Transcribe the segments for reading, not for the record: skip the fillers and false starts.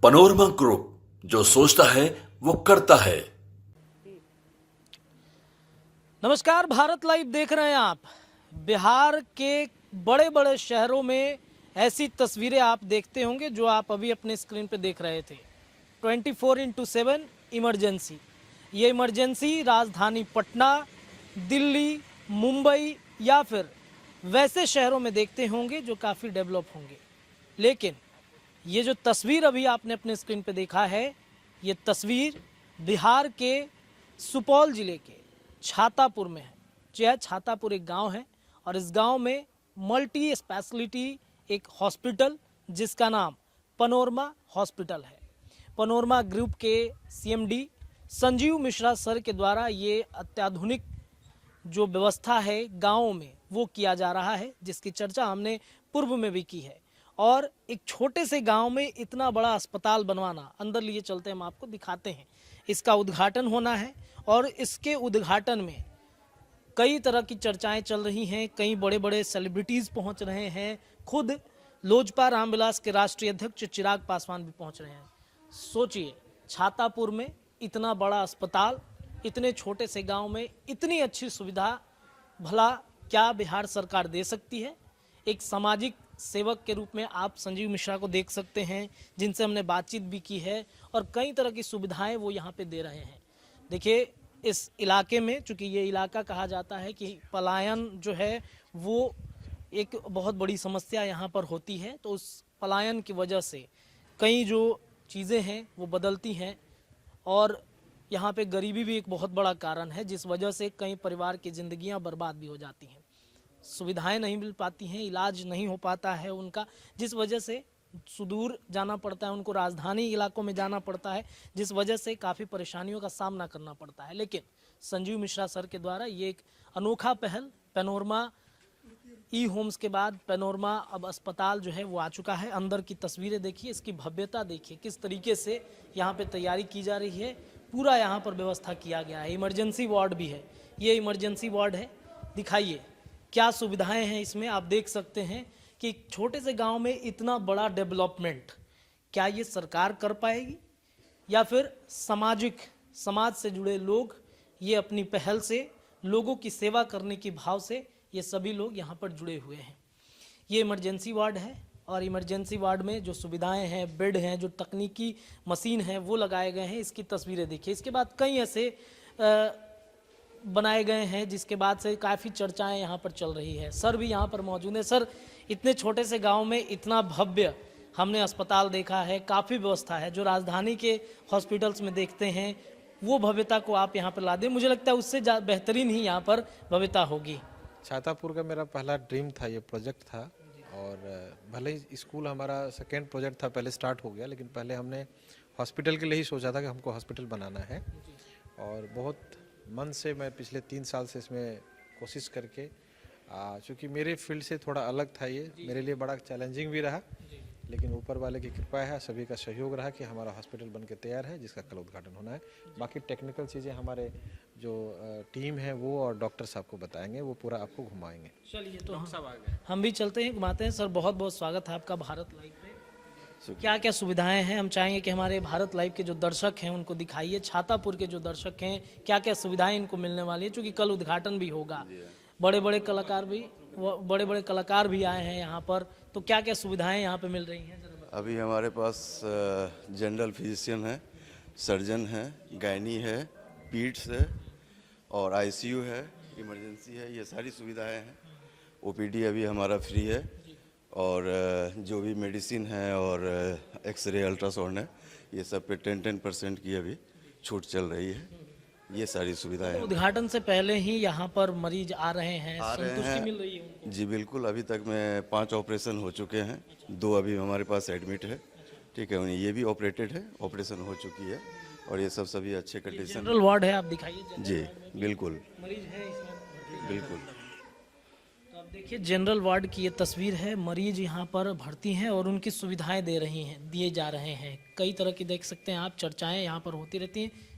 Panorama group, जो सोचता है वो करता है। नमस्कार, भारत लाइव देख रहे हैं आप। बिहार के बड़े बड़े शहरों में ऐसी तस्वीरें आप देखते होंगे जो आप अभी अपने स्क्रीन पे देख रहे थे। 24x7 emergency. ये इमरजेंसी राजधानी पटना, दिल्ली, मुंबई या फिर वैसे शहरों में देखते होंगे जो काफ़ी डेवलप होंगे। लेकिन ये जो तस्वीर अभी आपने अपने स्क्रीन पे देखा है, ये तस्वीर बिहार के सुपौल ज़िले के छातापुर में है। जो है, छातापुर एक गांव है और इस गांव में मल्टी स्पेशलिटी एक हॉस्पिटल जिसका नाम पनोरमा हॉस्पिटल है। पनोरमा ग्रुप के सीएमडी संजीव मिश्रा सर के द्वारा ये अत्याधुनिक जो व्यवस्था है गाँवों में वो किया जा रहा है, जिसकी चर्चा हमने पूर्व में भी की है। और एक छोटे से गांव में इतना बड़ा अस्पताल बनवाना, अंदर लिए चलते हम आपको दिखाते हैं। इसका उद्घाटन होना है और इसके उद्घाटन में कई तरह की चर्चाएं चल रही हैं। कई बड़े बड़े सेलिब्रिटीज़ पहुंच रहे हैं। खुद लोजपा रामविलास के राष्ट्रीय अध्यक्ष चिराग पासवान भी पहुंच रहे हैं। सोचिए, छातापुर में इतना बड़ा अस्पताल, इतने छोटे से गांव में इतनी अच्छी सुविधा, भला क्या बिहार सरकार दे सकती है? एक सामाजिक सेवक के रूप में आप संजीव मिश्रा को देख सकते हैं, जिनसे हमने बातचीत भी की है और कई तरह की सुविधाएं वो यहाँ पे दे रहे हैं। देखिए, इस इलाके में, चूँकि ये इलाका कहा जाता है कि पलायन जो है वो एक बहुत बड़ी समस्या यहाँ पर होती है, तो उस पलायन की वजह से कई जो चीज़ें हैं वो बदलती हैं और यहाँ पे गरीबी भी एक बहुत बड़ा कारण है, जिस वजह से कई परिवार की ज़िंदगियाँ बर्बाद भी हो जाती हैं। सुविधाएं नहीं मिल पाती हैं, इलाज नहीं हो पाता है उनका, जिस वजह से सुदूर जाना पड़ता है, उनको राजधानी इलाकों में जाना पड़ता है, जिस वजह से काफ़ी परेशानियों का सामना करना पड़ता है। लेकिन संजीव मिश्रा सर के द्वारा ये एक अनोखा पहल, पैनोरमा ई होम्स के बाद पैनोरमा अब अस्पताल जो है वो आ चुका है। अंदर की तस्वीरें देखिए, इसकी भव्यता देखिए, किस तरीके से यहाँ पे तैयारी की जा रही है। पूरा यहाँ पर व्यवस्था किया गया है। इमरजेंसी वार्ड भी है, ये इमरजेंसी वार्ड है। दिखाइए क्या सुविधाएं हैं इसमें। आप देख सकते हैं कि छोटे से गांव में इतना बड़ा डेवलपमेंट क्या ये सरकार कर पाएगी, या फिर समाज से जुड़े लोग ये अपनी पहल से, लोगों की सेवा करने की भाव से ये सभी लोग यहाँ पर जुड़े हुए हैं। ये इमरजेंसी वार्ड है और इमरजेंसी वार्ड में जो सुविधाएं हैं, बेड हैं, जो तकनीकी मशीन है वो लगाए गए हैं। इसकी तस्वीरें देखिए। इसके बाद कई ऐसे बनाए गए हैं जिसके बाद से काफ़ी चर्चाएं यहाँ पर चल रही है। सर भी यहाँ पर मौजूद है। सर, इतने छोटे से गांव में इतना भव्य हमने अस्पताल देखा है, काफ़ी व्यवस्था है। जो राजधानी के हॉस्पिटल्स में देखते हैं वो भव्यता को आप यहाँ पर ला दें, मुझे लगता है उससे बेहतरीन ही यहाँ पर भव्यता होगी। छातापुर का मेरा पहला ड्रीम था, ये प्रोजेक्ट था। और भले ही स्कूल हमारा सेकेंड प्रोजेक्ट था, पहले स्टार्ट हो गया, लेकिन पहले हमने हॉस्पिटल के लिए ही सोचा था कि हमको हॉस्पिटल बनाना है। और बहुत मन से मैं पिछले 3 साल से इसमें कोशिश करके, चूँकि मेरे फील्ड से थोड़ा अलग था, ये मेरे लिए बड़ा चैलेंजिंग भी रहा, लेकिन ऊपर वाले की कृपा है, सभी का सहयोग रहा कि हमारा हॉस्पिटल बन के तैयार है, जिसका कल उद्घाटन होना है। बाकी टेक्निकल चीज़ें हमारे जो टीम है वो और डॉक्टर साहब को बताएंगे, वो पूरा आपको घुमाएंगे। चलिए, तो हम भी चलते हैं, घुमाते हैं। सर, बहुत बहुत स्वागत है आपका भारत लाइव पे। क्या क्या सुविधाएं हैं, हम चाहेंगे कि हमारे भारत लाइव के जो दर्शक हैं उनको दिखाइए। छातापुर के जो दर्शक हैं, क्या क्या सुविधाएं इनको मिलने वाली है, क्योंकि कल उद्घाटन भी होगा। बड़े बड़े कलाकार भी आए हैं यहाँ पर, तो क्या क्या सुविधाएं यहाँ पे मिल रही हैं? अभी हमारे पास जनरल फिजिशियन है, सर्जन है, गायनी है, पीड्स है और आईसीयू है, इमरजेंसी है, ये सारी सुविधाएं हैं। ओपीडी अभी हमारा फ्री है और जो भी मेडिसिन है और एक्सरे, अल्ट्रासाउंड है, ये सब पे 10% की अभी छूट चल रही है। ये सारी सुविधाएं हैं। उद्घाटन से पहले ही यहाँ पर मरीज आ रहे हैं, संतुष्टि मिल रही है उनको? जी बिल्कुल, अभी तक में 5 ऑपरेशन हो चुके हैं, 2 अभी हमारे पास एडमिट है। ठीक है, ये भी ऑपरेटेड है, ऑपरेशन हो चुकी है और ये सब सभी अच्छे कंडीशन। जनरल वार्ड है, आप दिखाइए। जी बिल्कुल, मरीज है इसमें? बिल्कुल। तो आप देखिए, जनरल वार्ड की ये तस्वीर है। मरीज यहाँ पर भर्ती हैं और उनकी सुविधाएं दिए जा रहे हैं। कई तरह की देख सकते हैं आप, चर्चाएं यहाँ पर होती रहती हैं।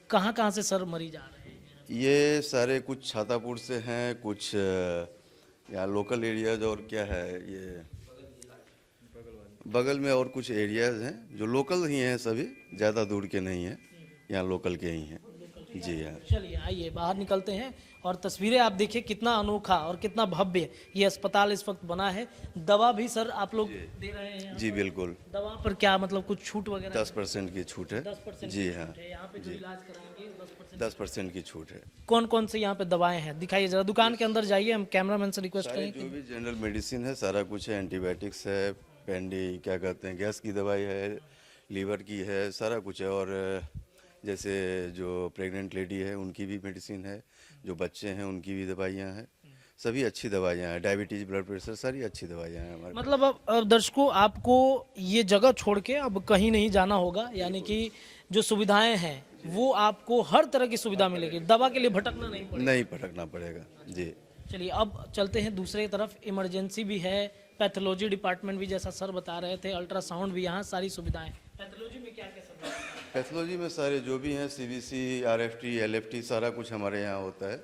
कहाँ से सर मरीज आ रहे हैं? ये सारे कुछ छातापुर से हैं, कुछ यहाँ लोकल एरियाज, और क्या है ये बगल में और कुछ एरियाज हैं जो लोकल ही हैं, सभी ज़्यादा दूर के नहीं हैं, यहाँ लोकल के ही हैं। जी हाँ। चलिए आइए बाहर निकलते हैं और तस्वीरें आप देखिए कितना अनोखा और कितना भव्य ये अस्पताल इस वक्त बना है। दवा भी सर आप लोग दे रहे हैं? जी बिल्कुल, दवा पर क्या मतलब कुछ छूट वगैरह? 10% की छूट है। 10% जी हाँ, है यहाँ पे जो इलाज कराएंगे 10%। 10% की छूट है। कौन कौन से यहाँ पे दवाएं हैं दिखाइए जरा, दुकान के अंदर जाइए, हम कैमरामैन से रिक्वेस्ट सारी करेंगे। जो भी जनरल मेडिसिन है सारा कुछ है, एंटीबायोटिक्स है, पेंडी क्या कहते हैं, गैस की दवाई है, लीवर की है, सारा कुछ है। और जैसे जो प्रेग्नेंट लेडी है उनकी भी मेडिसिन है, जो बच्चे हैं उनकी भी दवाइयाँ हैं, सभी अच्छी दवाइयाँ हैं। डायबिटीज़, ब्लड प्रेशर, सारी अच्छी दवाइयाँ हैं हमारे। मतलब अब दर्शकों आपको ये जगह छोड़ के अब कहीं नहीं जाना होगा, यानी कि जो सुविधाएं हैं वो आपको हर तरह की सुविधा मिलेगी, दवा के लिए भटकना नहीं पड़ेगा। नहीं भटकना पड़ेगा जी। चलिए अब चलते हैं दूसरी तरफ, इमरजेंसी भी है, पैथोलॉजी डिपार्टमेंट भी जैसा सर बता रहे थे, अल्ट्रासाउंड भी, यहाँ सारी सुविधाएं। पैथोलॉजी में क्या क्या सब है? पैथोलॉजी में सारे जो भी हैं, सीबीसी, आरएफटी, एलएफटी, सारा कुछ हमारे यहाँ होता है।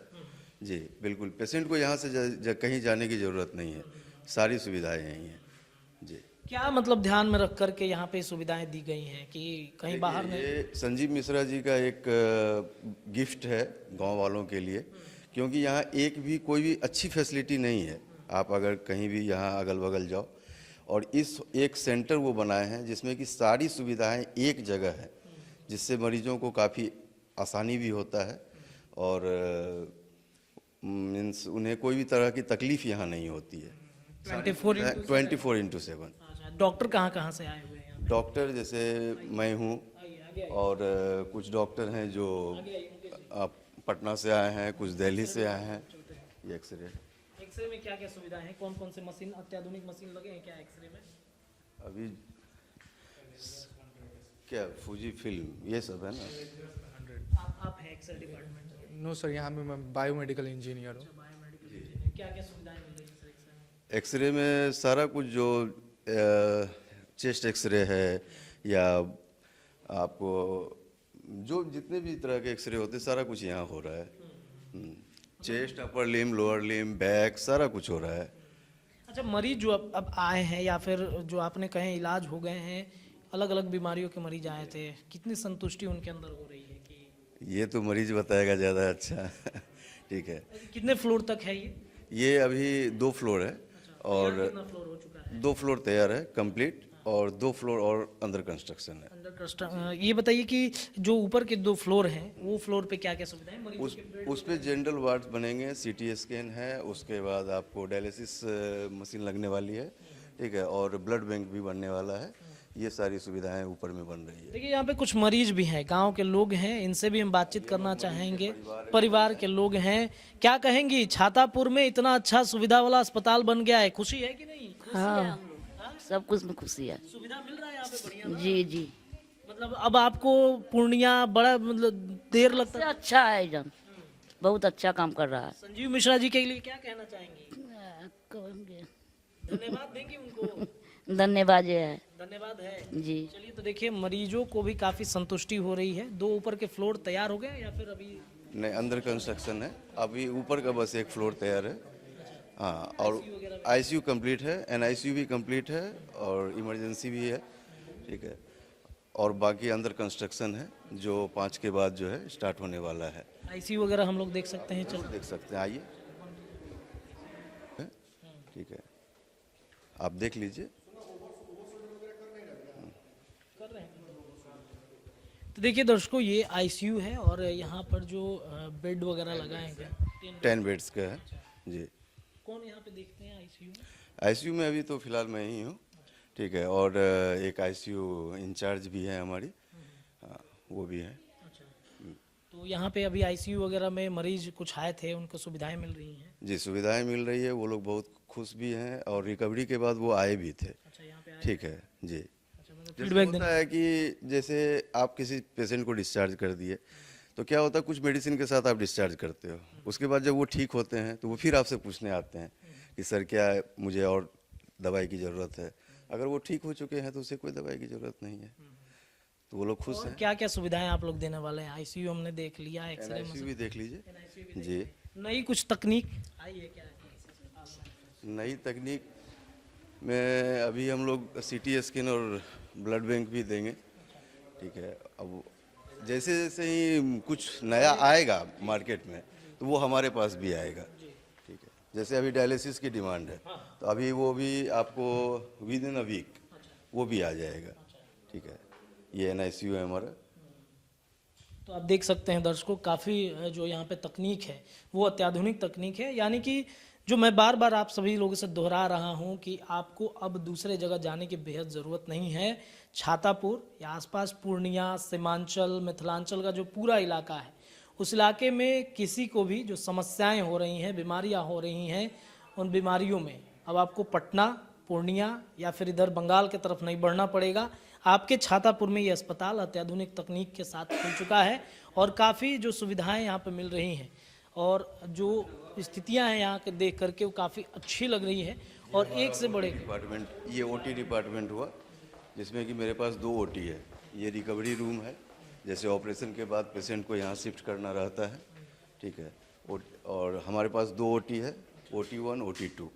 जी बिल्कुल, पेशेंट को यहाँ से कहीं जाने की ज़रूरत नहीं है, सारी सुविधाएं यहीं हैं। जी। क्या मतलब ध्यान में रख करके यहाँ पे सुविधाएं दी गई हैं कि कहीं बाहर नहीं? ये संजीव मिश्रा जी का एक गिफ्ट है गांव वालों के लिए, क्योंकि यहाँ एक भी कोई भी अच्छी फैसिलिटी नहीं है। आप अगर कहीं भी यहाँ अगल बगल जाओ, और इस एक सेंटर वो बनाए हैं जिसमें कि सारी सुविधाएं एक जगह है, जिससे मरीजों को काफ़ी आसानी भी होता है और मीन्स उन्हें कोई भी तरह की तकलीफ यहाँ नहीं होती है। 24/7। डॉक्टर कहाँ कहाँ से आए हुए हैं? डॉक्टर जैसे मैं हूँ, और कुछ डॉक्टर हैं जो पटना से आए हैं, कुछ दिल्ली से आए हैं। ये एक्सरे में क्या क्या सुविधा है, कौन कौन से मशीन, अत्याधुनिक मशीन लगे हैं क्या एक्सरे में? अभी क्या फूजी फिल्म ये सब है ना। आप हैं एक्सरे डिपार्टमेंट? नो सर, यहाँ में मैं बायोमेडिकल इंजीनियर हूँ। बायोमेडिकल इंजीनियर, क्या क्या सुविधाएं मिल रही है सर एक्सरे में? एक्सरे में सारा कुछ, जो चेस्ट एक्सरे है या आपको जो जितने भी तरह के एक्सरे होते हैं सारा कुछ यहाँ हो रहा है। चेस्ट, अपर लिम, लोअर लिम, बैक, सारा कुछ हो रहा है। अच्छा, मरीज जो अब आए हैं या फिर जो आपने कहे इलाज हो गए हैं, अलग अलग बीमारियों के मरीज आए थे, कितनी संतुष्टि उनके अंदर हो रही है कि? ये तो मरीज बताएगा ज़्यादा अच्छा। ठीक है। कितने फ्लोर तक है ये अभी 2 फ्लोर है, और कितना फ्लोर हो चुका है? 2 फ्लोर तैयार है कंप्लीट, और 2 फ्लोर और अंडर कंस्ट्रक्शन है। Under construction. ये बताइए कि जो ऊपर के 2 फ्लोर हैं वो फ्लोर पे क्या क्या सुविधाएं मरीजों के? उस पे जनरल वार्ड बनेंगे, सीटी स्कैन है, उसके बाद आपको डायलिसिस मशीन लगने वाली है, ठीक है, और ब्लड बैंक भी बनने वाला है। ये सारी सुविधाएं ऊपर में बन रही है। देखिए यहाँ पे कुछ मरीज भी हैं, गांव के लोग हैं, इनसे भी हम बातचीत करना चाहेंगे। परिवार के लोग हैं, क्या कहेंगी? छातापुर में इतना अच्छा सुविधा वाला अस्पताल बन गया है, खुशी है कि नहीं? हाँ, सब कुछ में खुशी है। सुविधा मिल रहा है यहाँ पे बढ़िया ना? जी जी, मतलब अब आपको पूर्णिया बड़ा मतलब देर लगता सबसे है। अच्छा है जन, बहुत अच्छा काम कर रहा है। संजीव मिश्रा जी के लिए क्या कहना चाहेंगी? कहेंगे धन्यवाद देंगे उनको? धन्यवाद है धन्यवाद है जी। चलिए, तो देखिए मरीजों को भी काफी संतुष्टि हो रही है। 2 ऊपर के फ्लोर तैयार हो गए या फिर अभी? नहीं, अंडर कंस्ट्रक्शन है, अभी ऊपर का बस 1 फ्लोर तैयार है। हाँ, और आईसीयू कंप्लीट है, एनआईसीयू भी कंप्लीट है, और इमरजेंसी भी है, ठीक है, और बाकी अंडर कंस्ट्रक्शन है जो 5 के बाद जो है स्टार्ट होने वाला है। आईसीयू वगैरह हम लोग देख सकते हैं? चलो देख सकते हैं, आइए, ठीक है, आप देख लीजिए। तो देखिए दर्शकों, ये आईसीयू है और यहाँ पर जो बेड वगैरह लगाए हैं 10 बेड्स का है जी। कौन यहाँ पे देखते हैं आईसीयू में? आईसीयू में अभी तो फिलहाल मैं ही हूँ, ठीक है, और एक आईसीयू इंचार्ज भी है हमारी, हाँ, वो भी है। अच्छा, तो यहाँ पे अभी आईसीयू वगैरह में मरीज कुछ आए थे, उनको सुविधाएं मिल रही हैं? जी, सुविधाएं मिल रही है, वो लोग बहुत खुश भी हैं, और रिकवरी के बाद वो आए भी थे। अच्छा, यहाँ पे आए? ठीक है जी। अच्छा, मतलब जैसे फीडबैक होता है कि जैसे आप किसी पेशेंट को डिस्चार्ज कर दिए, तो क्या होता है, कुछ मेडिसिन के साथ आप डिस्चार्ज करते हो, उसके बाद जब वो ठीक होते हैं तो वो फिर आपसे पूछने आते हैं कि सर क्या मुझे और दवाई की ज़रूरत है। अगर वो ठीक हो चुके हैं तो उसे कोई दवाई की ज़रूरत नहीं है, तो वो लोग खुश हैं। क्या क्या सुविधाएं आप लोग देने वाले हैं? आईसीयू हमने देख लिया, एक्सरे एनआईसीयू भी देख लीजिए जी। नई कुछ तकनीक आई है क्या? नई तकनीक में अभी हम लोग सीटी स्कैन और ब्लड बैंक भी देंगे, ठीक है। अब जैसे जैसे ही कुछ नया आएगा मार्केट में तो वो हमारे पास भी आएगा, ठीक है। जैसे अभी डायलिसिस की डिमांड है तो अभी वो भी आपको विद इन अ वीक वो भी आ जाएगा, ठीक है। ये NICU है हमारा। तो आप देख सकते हैं दर्शकों, काफ़ी जो यहाँ पे तकनीक है वो अत्याधुनिक तकनीक है। यानी कि जो मैं बार बार आप सभी लोगों से दोहरा रहा हूँ कि आपको अब दूसरे जगह जाने की बेहद ज़रूरत नहीं है। छातापुर या आसपास पूर्णिया, सीमांचल, मिथिलांचल का जो पूरा इलाका है, उस इलाके में किसी को भी जो समस्याएं हो रही हैं, बीमारियां हो रही हैं, उन बीमारियों में अब आपको पटना, पूर्णिया या फिर इधर बंगाल की तरफ नहीं बढ़ना पड़ेगा। आपके छातापुर में ये अस्पताल अत्याधुनिक तकनीक के साथ खुल चुका है और काफ़ी जो सुविधाएं यहाँ पे मिल रही हैं और जो स्थितियां हैं यहाँ के देख करके वो काफ़ी अच्छी लग रही है। और एक से बड़े डिपार्टमेंट, ये OT डिपार्टमेंट हुआ जिसमें कि मेरे पास 2 OT है। ये रिकवरी रूम है, जैसे ऑपरेशन के बाद पेशेंट को यहाँ शिफ्ट करना रहता है, ठीक है। और हमारे पास 2 OT है, OT1, OT2।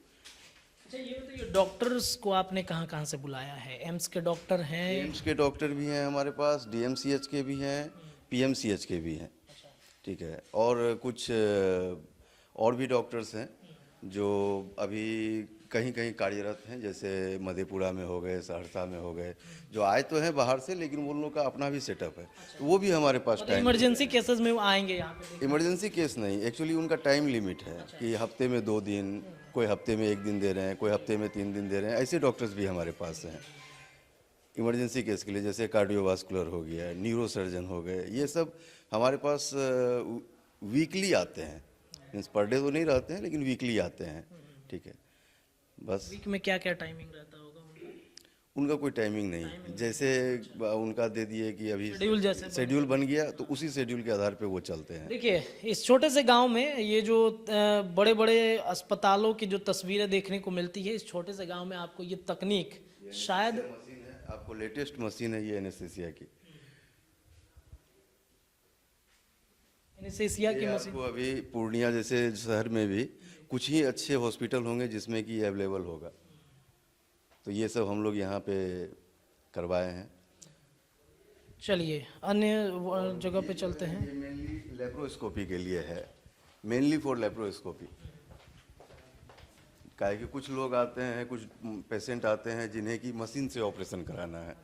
अच्छा, ये बताइए डॉक्टर्स को आपने कहाँ कहाँ से बुलाया है? एम्स के डॉक्टर हैं? एम्स के डॉक्टर भी हैं हमारे पास, DMCH के भी हैं, PMCH के भी हैं, ठीक है। और कुछ और भी डॉक्टर्स हैं जो अभी कहीं कहीं कार्यरत हैं, जैसे मधेपुरा में हो गए, सहरसा में हो गए, जो आए तो हैं बाहर से लेकिन वो लोग का अपना भी सेटअप है, तो वो भी हमारे पास टाइम। इमरजेंसी केसेस में वो आएंगे यहाँ पे? इमरजेंसी केस नहीं, एक्चुअली उनका टाइम लिमिट है कि हफ्ते में 2 दिन, कोई हफ्ते में 1 दिन दे रहे हैं, कोई हफ्ते में 3 दिन दे रहे हैं। ऐसे डॉक्टर्स भी हमारे पास हैं इमरजेंसी केस के लिए, जैसे कार्डियोवास्कुलर हो गया, न्यूरो सर्जन हो गए। ये सब हमारे पास वीकली आते हैं, मीन्स पर डे तो नहीं रहते हैं लेकिन वीकली आते हैं, ठीक है। बस वीक में क्या क्या टाइमिंग रहता होगा उनका? उनका कोई टाइमिंग नहीं, जैसे उनका दे दिए कि अभी शेड्यूल जैसे शेड्यूल बन गया तो उसी शेड्यूल के आधार पे वो चलते हैं। देखिए, इस छोटे से गांव में ये जो बड़े बड़े अस्पतालों की जो तस्वीरें देखने को मिलती है, इस छोटे से गांव में आपको ये तकनीक शायद मशीन है, आपको लेटेस्ट मशीन है ये एनेस्थीसिया की। एनेस्थीसिया की ये मशीन। आपको अभी पूर्णिया जैसे शहर में भी कुछ ही अच्छे हॉस्पिटल होंगे जिसमें कि अवेलेबल होगा, तो ये सब हम लोग यहाँ पे करवाए हैं। चलिए अन्य जगह पे चलते हैं। ये मेनली लेप्रोस्कोपी के लिए है, मेनली फॉर लेप्रोस्कोपी। काहे कि कुछ लोग आते हैं, कुछ पेशेंट आते हैं जिन्हें कि मशीन से ऑपरेशन कराना है,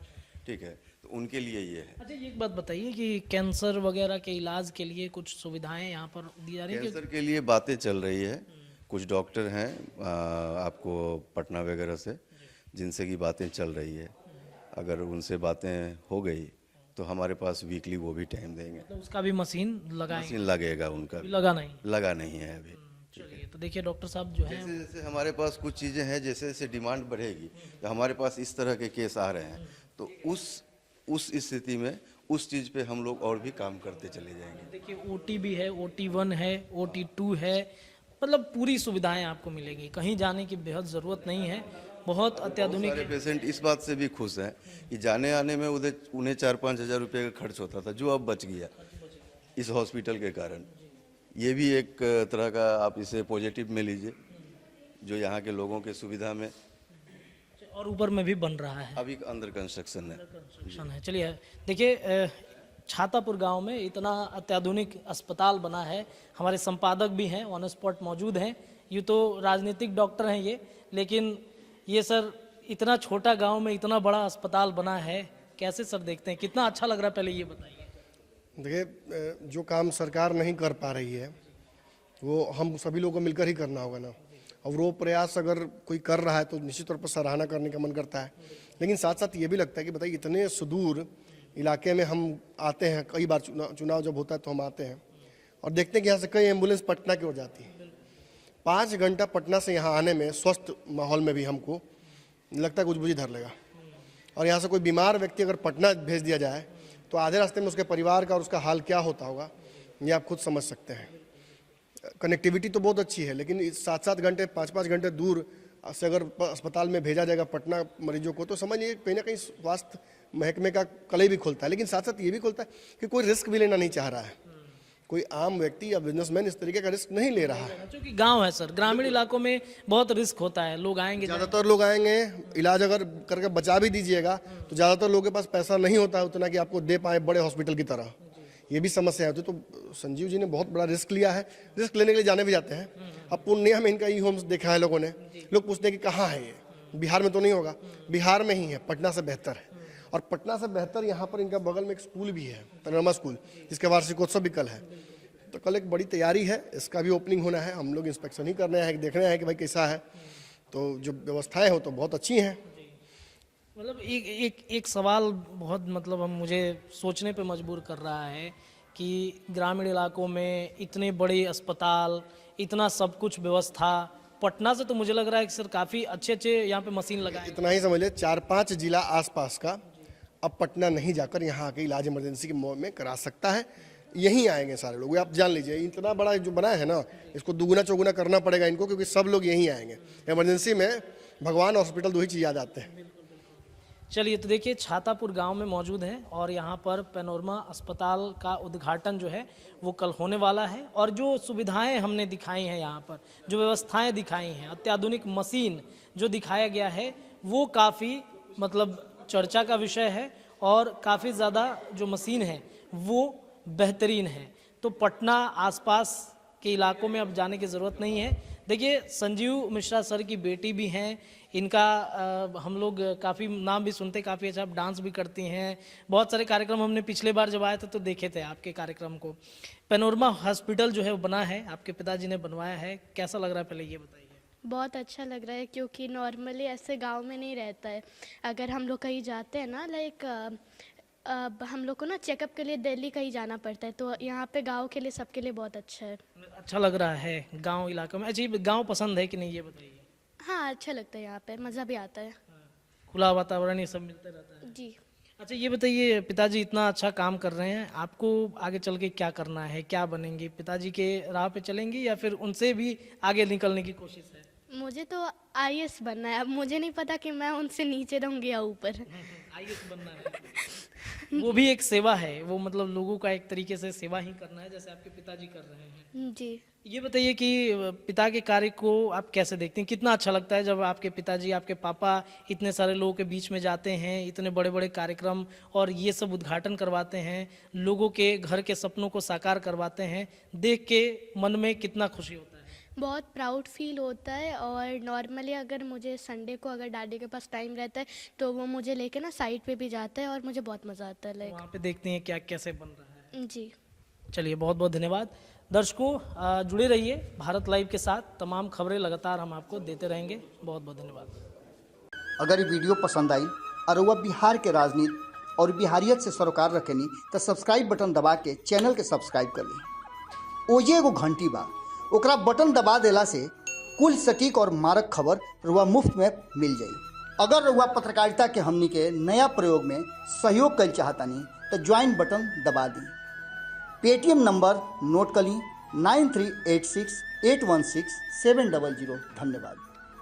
ठीक है, तो उनके लिए ये है। अच्छा, ये एक बात बताइए कि कैंसर वगैरह के इलाज के लिए कुछ सुविधाएं यहाँ पर दी जा रही है? कैंसर के लिए बातें चल रही है, कुछ डॉक्टर हैं आपको पटना वगैरह से जिनसे की बातें चल रही है। अगर उनसे बातें हो गई तो हमारे पास वीकली वो भी टाइम देंगे। तो उसका भी मशीन लगाएंगे? मशीन लगेगा, उनका अभी लगा नहीं? लगा नहीं है अभी। चलिए, तो देखिए डॉक्टर साहब जो है, जैसे जैसे हमारे पास कुछ चीज़ें हैं, जैसे जैसे डिमांड बढ़ेगी तो हमारे पास इस तरह के केस आ रहे हैं, तो उस स्थिति में उस चीज़ पे हम लोग और भी काम करते चले जाएंगे। देखिए OT भी है, OT1 है, OT2 है, मतलब पूरी सुविधाएं आपको मिलेगी, कहीं जाने की बेहद ज़रूरत नहीं है, बहुत अत्याधुनिक सारे है। पेशेंट इस बात से भी खुश हैं कि जाने आने में उन्हें 4-5 हज़ार रुपये का खर्च होता था, जो अब बच गया इस हॉस्पिटल के कारण। ये भी एक तरह का आप इसे पॉजिटिव में लीजिए, जो यहाँ के लोगों के सुविधा में। और ऊपर में भी बन रहा है, अभी अंडर कंस्ट्रक्शन है। कंस्ट्रक्शन है। चलिए देखिए, छातापुर गांव में इतना अत्याधुनिक अस्पताल बना है। हमारे संपादक भी हैं, ऑन स्पॉट मौजूद हैं। ये तो राजनीतिक डॉक्टर हैं ये, लेकिन ये सर इतना छोटा गांव में इतना बड़ा अस्पताल बना है, कैसे सर देखते हैं? कितना अच्छा लग रहा है, पहले ये बताइए। देखिए, जो काम सरकार नहीं कर पा रही है वो हम सभी लोगों को मिलकर ही करना होगा ना, और वो प्रयास अगर कोई कर रहा है तो निश्चित तौर पर सराहना करने का मन करता है। लेकिन साथ साथ ये भी लगता है कि बताइए, इतने सुदूर इलाके में हम आते हैं, कई बार चुनाव जब होता है तो हम आते हैं और देखते हैं कि यहाँ से कई एम्बुलेंस पटना की ओर जाती है। 5 घंटा पटना से यहाँ आने में स्वस्थ माहौल में भी हमको लगता है कुछ बुझी धर लेगा। और यहाँ से कोई बीमार व्यक्ति अगर पटना भेज दिया जाए तो आधे रास्ते में उसके परिवार का और उसका हाल क्या होता होगा, ये आप खुद समझ सकते हैं। कनेक्टिविटी तो बहुत अच्छी है, लेकिन 7-7 घंटे 5-5 घंटे दूर से अगर अस्पताल में भेजा जाएगा पटना मरीजों को, तो समझिए कहीं ना कहीं स्वास्थ्य महकमे का कलई भी खुलता है। लेकिन साथ साथ ये भी खुलता है कि कोई रिस्क भी लेना नहीं चाह रहा है, कोई आम व्यक्ति या बिजनेसमैन इस तरीके का रिस्क नहीं ले रहा है। क्योंकि गांव है सर, ग्रामीण इलाकों में बहुत रिस्क होता है, लोग आएंगे ज़्यादातर लोग आएंगे, इलाज अगर करके बचा भी दीजिएगा तो ज़्यादातर लोगों के पास पैसा नहीं होता है उतना कि आपको दे पाए बड़े हॉस्पिटल की तरह, ये भी समस्या होती है। तो संजीव जी ने बहुत बड़ा रिस्क लिया है, रिस्क लेने के लिए जाने भी जाते हैं। अब पूर्णिया में इनका ई होम्स देखा है लोगों ने, लोग पूछते हैं कि कहाँ है ये, बिहार में तो नहीं होगा, बिहार में ही है, पटना से बेहतर है। और पटना से बेहतर यहाँ पर इनका बगल में एक स्कूल भी है, पैनोरमा स्कूल, जिसका वार्षिकोत्सव भी कल है। तो कल एक बड़ी तैयारी है, इसका भी ओपनिंग होना है। हम लोग इंस्पेक्शन ही करने हैं, देखने हैं कि भाई कैसा है। तो जो व्यवस्थाएं हो तो बहुत अच्छी हैं। मतलब एक सवाल बहुत मतलब हम मुझे सोचने पे मजबूर कर रहा है कि ग्रामीण इलाकों में इतने बड़े अस्पताल, इतना सब कुछ व्यवस्था, पटना से तो मुझे लग रहा है कि सर काफ़ी अच्छे यहाँ पे मशीन लगाए। इतना ही समझ ले, 4-5 जिला आसपास का अब पटना नहीं जाकर यहाँ आके इलाज इमरजेंसी के में करा सकता है। यहीं आएंगे सारे लोग, आप जान लीजिए। इतना बड़ा जो बना है ना, इसको दुगुना चौगुना करना पड़ेगा इनको, क्योंकि सब लोग यहीं आएंगे। इमरजेंसी में भगवान हॉस्पिटल 2 ही चीज़ याद आते हैं। चलिए, तो देखिए छातापुर गांव में मौजूद है और यहाँ पर पैनोरमा अस्पताल का उद्घाटन जो है वो कल होने वाला है। और जो सुविधाएं हमने दिखाई हैं यहाँ पर, जो व्यवस्थाएं दिखाई हैं, अत्याधुनिक मशीन जो दिखाया गया है, वो काफ़ी मतलब चर्चा का विषय है और काफ़ी ज़्यादा जो मशीन है वो बेहतरीन है। तो पटना आसपास के इलाकों में अब जाने की ज़रूरत नहीं है। देखिए, संजीव मिश्रा सर की बेटी भी हैं, इनका हम लोग काफ़ी नाम भी सुनते, काफ़ी अच्छा डांस भी करती हैं। बहुत सारे कार्यक्रम हमने पिछले बार जब आए थे तो देखे थे आपके कार्यक्रम को। पैनोरमा हॉस्पिटल जो है वो बना है, आपके पिताजी ने बनवाया है, कैसा लग रहा है पहले ये बताइए। बहुत अच्छा लग रहा है, क्योंकि नॉर्मली ऐसे गांव में नहीं रहता है। अगर हम लोग कहीं जाते हैं ना, लाइक हम लोग को ना चेकअप के लिए दिल्ली कहीं जाना पड़ता है, तो यहाँ पे गांव के लिए सबके लिए बहुत अच्छा है। अच्छा लग रहा है गांव इलाकों में। अच्छा, गांव पसंद है कि नहीं ये बताइए। हाँ, अच्छा लगता है, यहाँ पे मज़ा भी आता है। खुला वातावरण ये सब मिलता रहता है। जी। अच्छा, ये बताइए, पिताजी इतना अच्छा काम कर रहे हैं, आपको आगे चल के क्या करना है, क्या बनेंगे? पिताजी के राह पे चलेंगे या फिर उनसे भी आगे निकलने की कोशिश है? मुझे तो IAS बनना है। अब मुझे नहीं पता कि मैं उनसे नीचे रहूँगी या ऊपर। IAS बनना है। वो भी एक सेवा है, वो मतलब लोगों का एक तरीके से सेवा ही करना है, जैसे आपके पिताजी कर रहे हैं। जी। ये बताइए कि पिता के कार्य को आप कैसे देखते हैं? कितना अच्छा लगता है जब आपके पिताजी, आपके पापा इतने सारे लोगों के बीच में जाते हैं, इतने बड़े बड़े कार्यक्रम और ये सब उद्घाटन करवाते हैं, लोगों के घर के सपनों को साकार करवाते हैं, देख के मन में कितना खुशी होता है? बहुत प्राउड फील होता है। और नॉर्मली अगर मुझे संडे को अगर डैडी के पास टाइम रहता है तो वो मुझे लेके ना साइड पे भी जाता है और मुझे बहुत मज़ा आता है। लाइक वहाँ पे देखते हैं क्या कैसे बन रहा है। जी। चलिए, बहुत बहुत धन्यवाद। दर्शकों, जुड़े रहिए भारत लाइव के साथ, तमाम खबरें लगातार हम आपको देते रहेंगे। बहुत बहुत धन्यवाद। अगर ये वीडियो पसंद आई और वह बिहार के राजनीति और बिहारियत से सरोकार रखेनी तो सब्सक्राइब बटन दबा के चैनल के सब्सक्राइब कर ली। ओजे एगो घंटी बा, ओकरा बटन दबा देला से कुल सटीक और मारक खबर रुआ मुफ्त में मिल जाई। अगर रुआ पत्रकारिता के हमनी के नया प्रयोग में सहयोग कर चाहतानी तो ज्वाइन बटन दबा दी। पेटीएम नंबर नोट कर ली 9386816700। धन्यवाद।